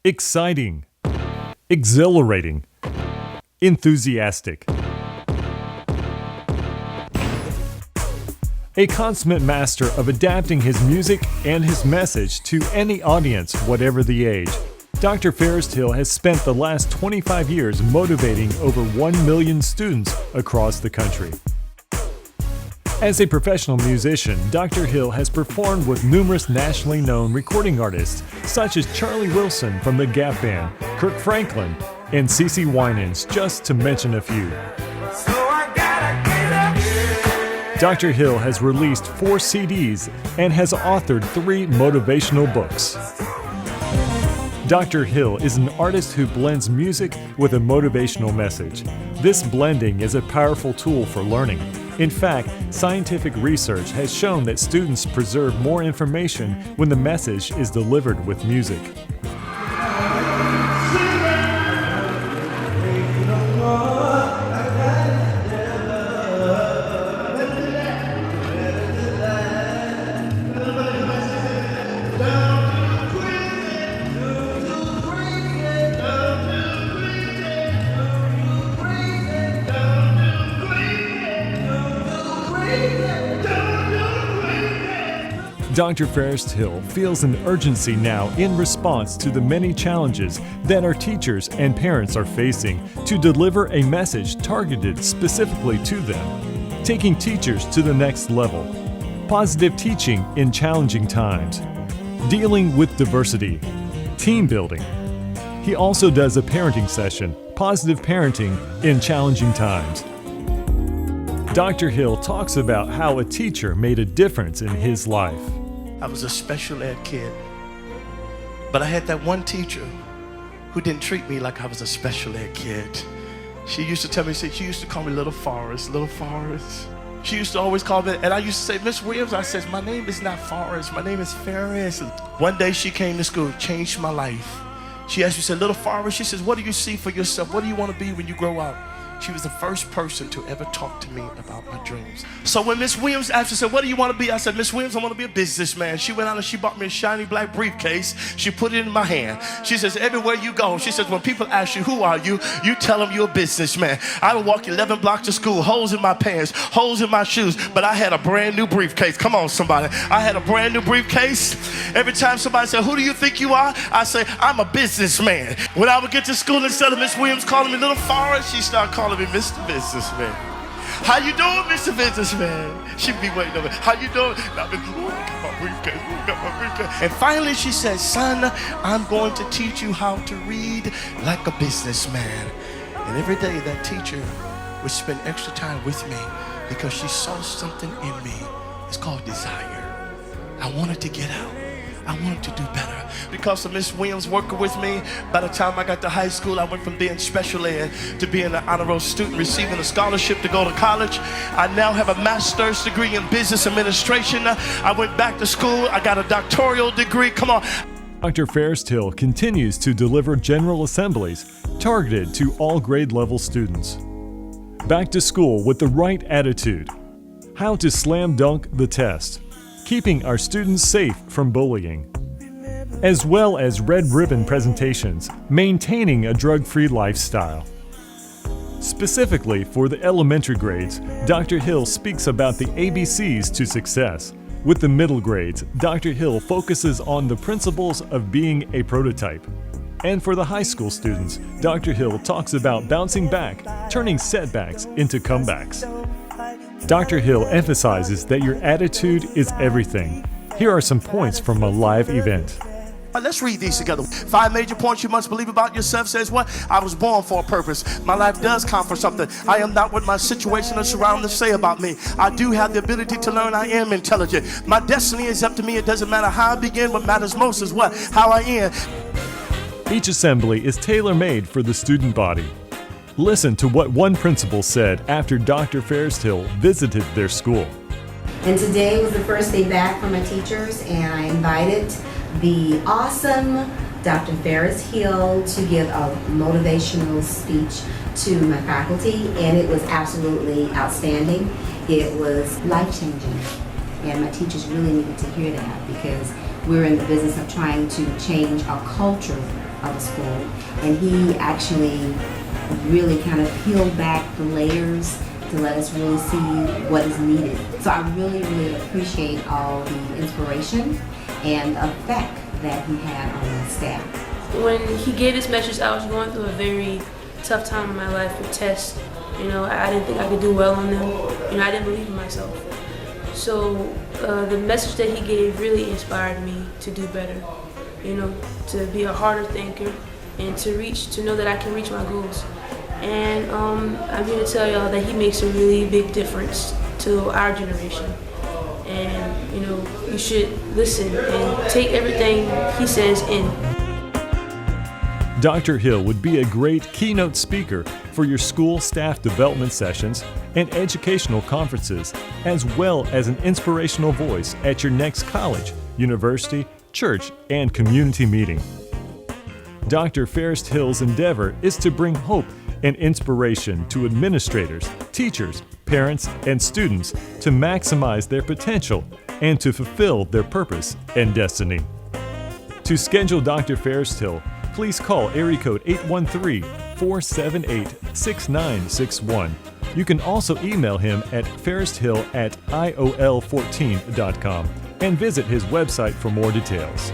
exciting, exhilarating, enthusiastic. A consummate master of adapting his music and his message to any audience, whatever the age, Dr. Fairest Hill has spent the last 25 years motivating over 1 million students across the country. As a professional musician, Dr. Hill has performed with numerous nationally known recording artists such as Charlie Wilson from the Gap Band, Kirk Franklin, and CeCe Winans, just to mention a few. Dr. Hill has released 4 CDs and has authored 3 motivational books. Dr. Hill is an artist who blends music with a motivational message. This blending is a powerful tool for learning. In fact, scientific research has shown that students preserve more information when the message is delivered with music. Dr. Fairest Hill feels an urgency now in response to the many challenges that our teachers and parents are facing to deliver a message targeted specifically to them, taking teachers to the next level, positive teaching in challenging times, dealing with diversity, team building. He also does a parenting session, positive parenting in challenging times. Dr. Hill talks about how a teacher made a difference in his life. I was a special ed kid, but I had that one teacher who didn't treat me like I was a special ed kid. She used to tell me, she used to call me Little Forrest, Little Forrest. She used to always call me, and I used to say, Miss Williams, I said, my name is not Forrest, my name is Fairest. One day she came to school, changed my life. She asked me, said, Little Forrest, she says, what do you see for yourself? What do you want to be when you grow up? She was the first person to ever talk to me about my dreams. So when Miss Williams asked, she said, what do you want to be? I said, Miss Williams, I want to be a businessman. She went out and she bought me a shiny black briefcase. She put it in my hand. She says, everywhere you go, she says, when people ask you, who are you? You tell them you're a businessman. I would walk 11 blocks to school, holes in my pants, holes in my shoes, but I had a brand new briefcase. Come on, somebody. I had a brand new briefcase. Every time somebody said, who do you think you are? I say, I'm a businessman. When I would get to school, instead of Miss Williams calling me Little Forrest, she started calling me Mr. Businessman. How you doing, Mr. Businessman? She'd be waiting over. How you doing? I've been got my briefcase. And finally she said, son, I'm going to teach you how to read like a businessman. And every day that teacher would spend extra time with me because she saw something in me. It's called desire. I wanted to get out. I wanted to do better. Because of Miss Williams working with me, by the time I got to high school, I went from being special ed to being an honor roll student, receiving a scholarship to go to college. I now have a master's degree in business administration. I went back to school. I got a doctoral degree. Come on. Dr. Fairest Hill continues to deliver general assemblies targeted to all grade level students. Back to school with the right attitude. How to slam dunk the test. Keeping our students safe from bullying, as well as red ribbon presentations, maintaining a drug-free lifestyle. Specifically for the elementary grades, Dr. Hill speaks about the ABCs to success. With the middle grades, Dr. Hill focuses on the principles of being a prototype. And for the high school students, Dr. Hill talks about bouncing back, turning setbacks into comebacks. Dr. Hill emphasizes that your attitude is everything. Here are some points from a live event. Let's read these together. 5 major points you must believe about yourself says what? I was born for a purpose. My life does count for something. I am not what my situation or surroundings say about me. I do have the ability to learn. I am intelligent. My destiny is up to me. It doesn't matter how I begin. What matters most is what? How I end. Each assembly is tailor-made for the student body. Listen to what one principal said after Dr. Fairest Hill visited their school. And today was the first day back for my teachers, and I invited the awesome Dr. Fairest Hill to give a motivational speech to my faculty, and it was absolutely outstanding. It was life-changing, and my teachers really needed to hear that because we're in the business of trying to change our culture of the school, and he actually really kind of peeled back the layers to let us really see what is needed. So I really, really appreciate all the inspiration and effect that he had on my staff. When he gave this message, I was going through a very tough time in my life with tests. You know, I didn't think I could do well on them. You know, I didn't believe in myself. So the message that he gave really inspired me to do better. You know, to be a harder thinker and to know that I can reach my goals. And I'm here to tell y'all that he makes a really big difference to our generation. And, you know, you should listen and take everything he says in. Dr. Hill would be a great keynote speaker for your school staff development sessions and educational conferences, as well as an inspirational voice at your next college, university, church, and community meeting. Dr. Fairest Hill's endeavor is to bring hope and inspiration to administrators, teachers, parents, and students to maximize their potential and to fulfill their purpose and destiny. To schedule Dr. Fairest Hill, please call area code 813-478-6961. You can also email him at fairesthill@iol14.com and visit his website for more details.